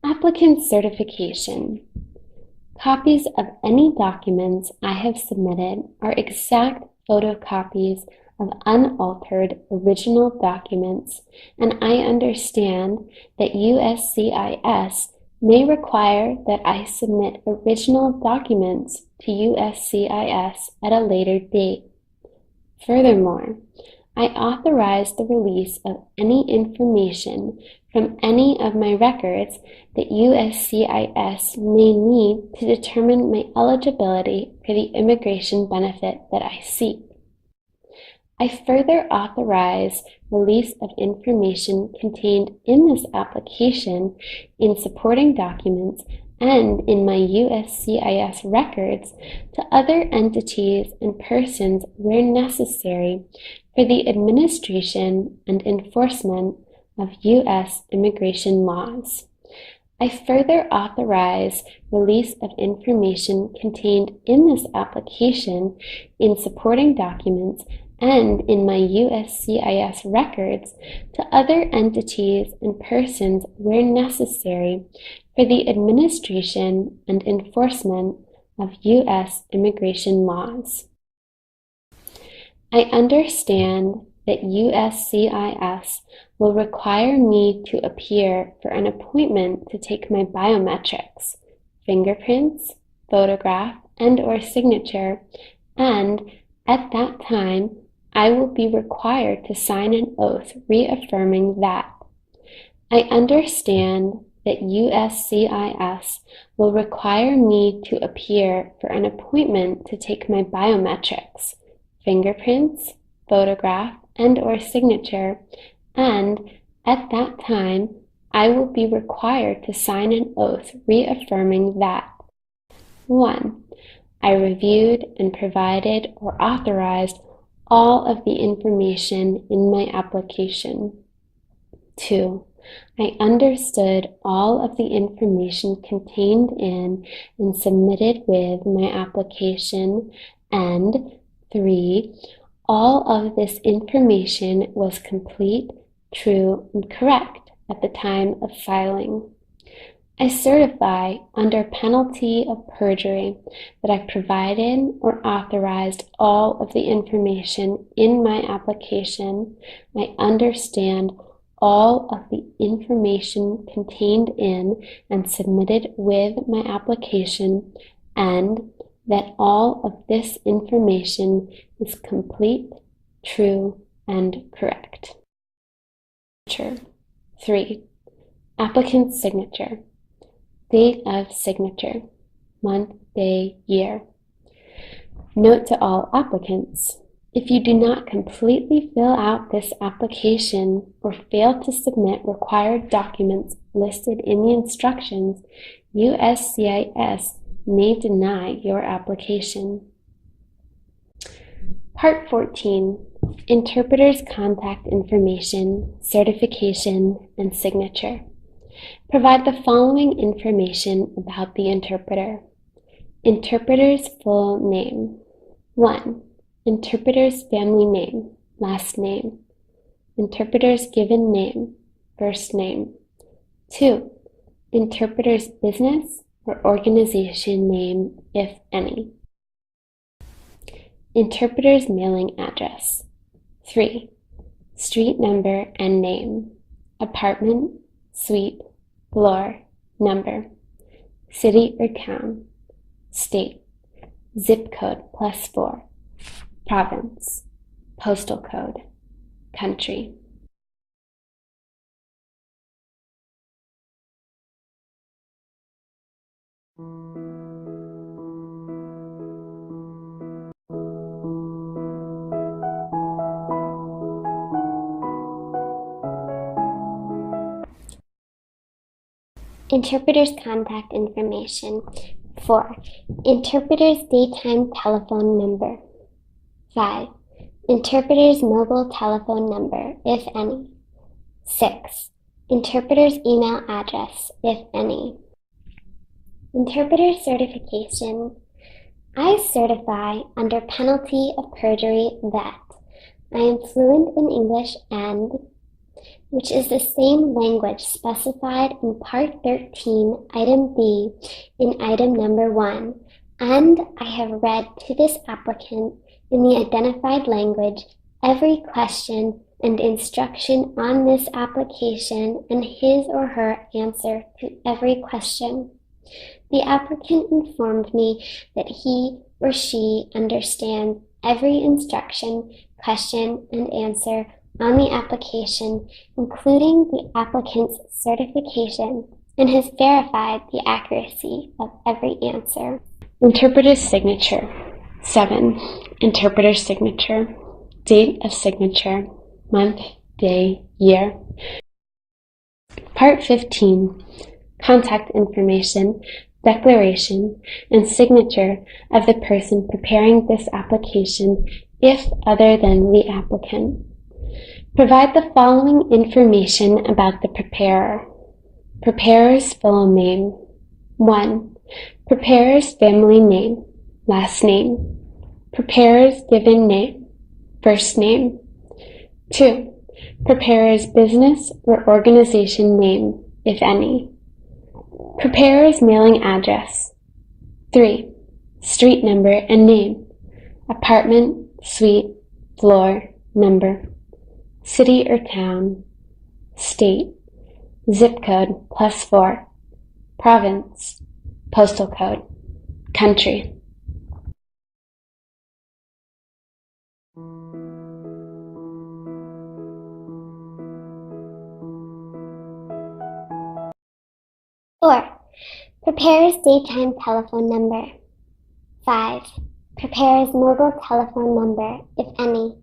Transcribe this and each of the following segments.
Applicant certification. Copies of any documents I have submitted are exact photocopies of unaltered original documents, and I understand that USCIS may require that I submit original documents to USCIS at a later date. Furthermore, I authorize the release of any information from any of my records that USCIS may need to determine my eligibility for the immigration benefit that I seek. I further authorize release of information contained in this application in supporting documents and in my USCIS records to other entities and persons where necessary for the administration and enforcement of U.S. immigration laws. I further authorize release of information contained in this application in supporting documents and in my USCIS records to other entities and persons where necessary for the administration and enforcement of U.S. immigration laws. I understand that USCIS will require me to appear for an appointment to take my biometrics, fingerprints, photograph, and/or signature, and at that time, I will be required to sign an oath reaffirming that. I understand that USCIS will require me to appear for an appointment to take my biometrics, fingerprints, photograph, and/or signature, and at that time, I will be required to sign an oath reaffirming that 1. I reviewed and provided or authorized all of the information in my application. 2. I understood all of the information contained in and submitted with my application. And 3. All of this information was complete, true, and correct at the time of filing. I certify under penalty of perjury that I provided or authorized all of the information in my application. I understand all of the information contained in and submitted with my application, and that all of this information is complete, true, and correct. 3. Applicant's signature. Date of signature. Month, day, year. Note to all applicants: if you do not completely fill out this application or fail to submit required documents listed in the instructions, USCIS may deny your application. Part 14. Interpreter's contact information, certification, and signature. Provide the following information about the interpreter. Interpreter's full name. 1. Interpreter's family name, last name. Interpreter's given name, first name. 2. Interpreter's business or organization name, if any. Interpreter's mailing address. 3. Street number and name. Apartment, suite, floor, number. City or town. State. Zip code +4. Province. Postal code. Country. Interpreter's contact information. 4. Interpreter's daytime telephone number. 5. Interpreter's mobile telephone number, if any. 6. Interpreter's email address, if any. Interpreter certification. I certify under penalty of perjury that I am fluent in English and, which is the same language specified in Part 13, Item B, in Item Number 1, and I have read to this applicant in the identified language every question and instruction on this application and his or her answer to every question. The applicant informed me that he or she understands every instruction, question, and answer on the application, including the applicant's certification, and has verified the accuracy of every answer. Interpreter's signature. 7. Interpreter's signature. Date of signature. Month, day, year. Part 15. Contact information, declaration, and signature of the person preparing this application, if other than the applicant. Provide the following information about the preparer. Preparer's full name. 1. Preparer's family name, last name. Preparer's given name, first name. 2. Preparer's business or organization name, if any. Preparer's mailing address. 3. Street number and name. Apartment, suite, floor, number. City or town. State. Zip code +4. Province. Postal code. Country. Four. Preparer's daytime telephone number. 5. Preparer's mobile telephone number, if any.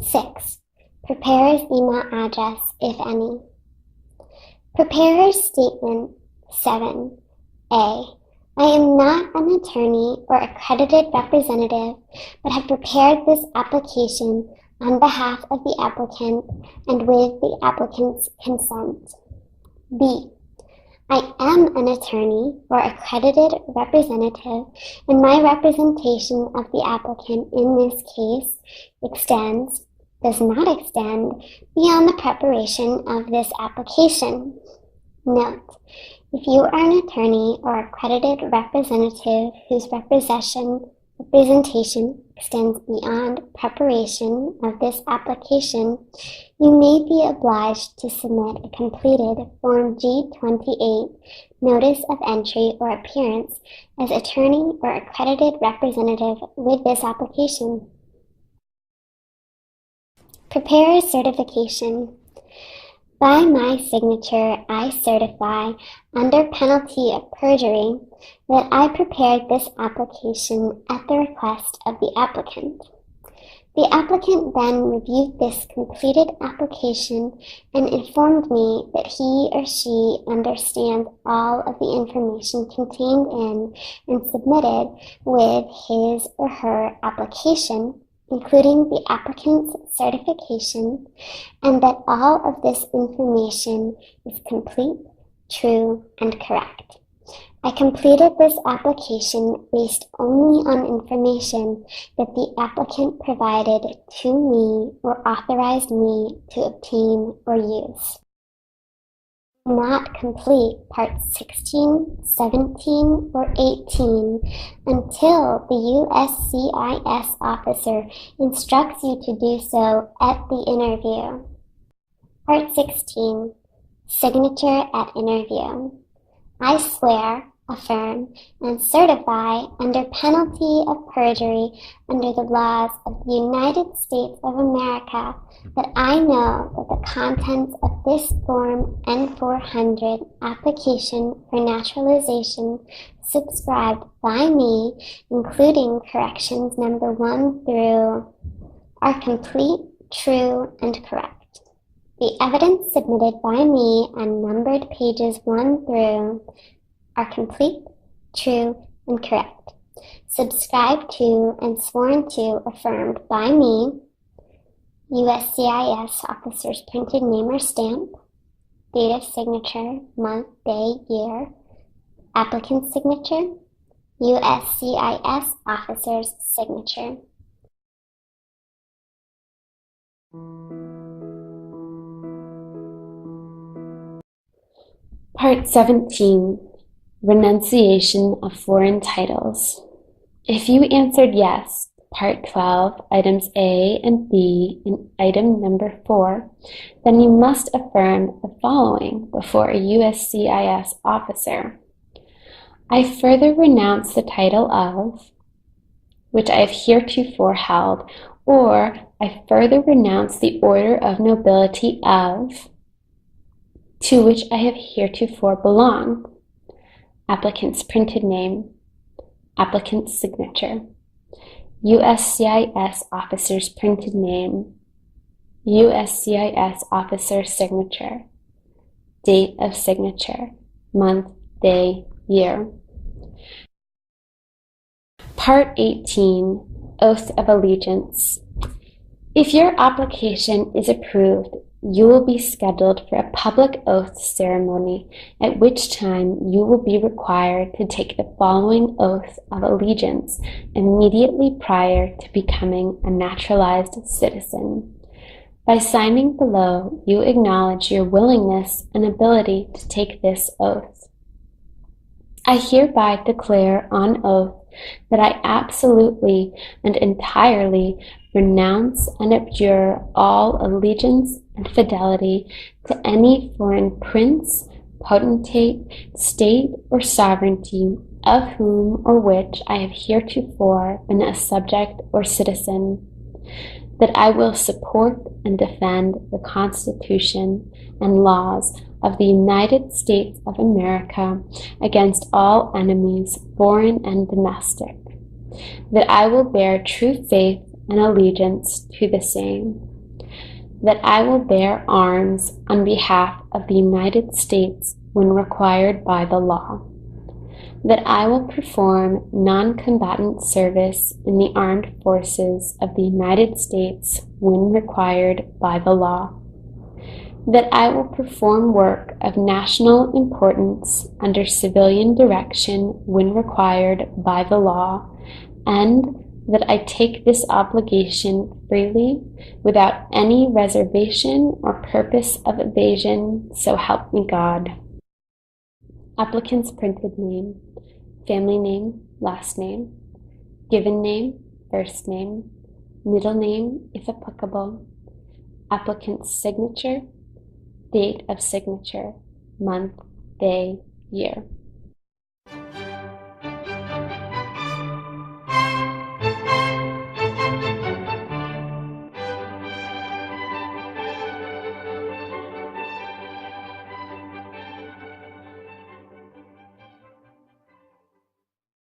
6. Preparer's email address, if any. Preparer's statement. 7. A. I am not an attorney or accredited representative, but have prepared this application on behalf of the applicant and with the applicant's consent. B. I am an attorney or accredited representative, and my representation of the applicant in this case does not extend beyond the preparation of this application. Note: if you are an attorney or accredited representative whose representation extends beyond preparation of this application, you may be obliged to submit a completed Form G28, Notice of Entry or Appearance, as attorney or accredited representative with this application. Preparer's certification. By my signature, I certify, under penalty of perjury, that I prepared this application at the request of the applicant. The applicant then reviewed this completed application and informed me that he or she understands all of the information contained in and submitted with his or her application, including the applicant's certification, and that all of this information is complete, true, and correct. I completed this application based only on information that the applicant provided to me or authorized me to obtain or use. Not complete Parts 16, 17, or 18 until the USCIS officer instructs you to do so at the interview. Part 16. Signature at interview. I swear, affirm, and certify under penalty of perjury under the laws of the United States of America that I know that the contents of this Form N-400 application for naturalization subscribed by me, including corrections number 1 through, are complete, true, and correct. The evidence submitted by me on numbered pages 1 through are complete, true, and correct. Subscribed to and sworn to, affirmed by me, USCIS officer's printed name or stamp, date of signature, month, day, year, applicant's signature, USCIS officer's signature. Part 17, Renunciation of Foreign Titles. If you answered yes, Part 12, items A and B in item number 4, then you must affirm the following before a USCIS officer. I further renounce the title of, which I have heretofore held, or I further renounce the order of nobility of, to which I have heretofore belonged. Applicant's printed name, applicant's signature, USCIS officer's printed name, USCIS officer's signature, date of signature, month, day, year. Part 18, Oath of Allegiance. If your application is approved, you will be scheduled for a public oath ceremony, at which time you will be required to take the following oath of allegiance immediately prior to becoming a naturalized citizen. By signing below, you acknowledge your willingness and ability to take this oath. I hereby declare on oath that I absolutely and entirely renounce and abjure all allegiance and fidelity to any foreign prince, potentate, state, or sovereignty of whom or which I have heretofore been a subject or citizen, that I will support and defend the Constitution and laws of the United States of America against all enemies, foreign and domestic, that I will bear true faith and allegiance to the same, that I will bear arms on behalf of the United States when required by the law, that I will perform non-combatant service in the armed forces of the United States when required by the law, that I will perform work of national importance under civilian direction when required by the law, and that I take this obligation freely without any reservation or purpose of evasion, so help me God. Applicant's printed name, family name, last name, given name, first name, middle name, if applicable, applicant's signature, date of signature, month, day, year.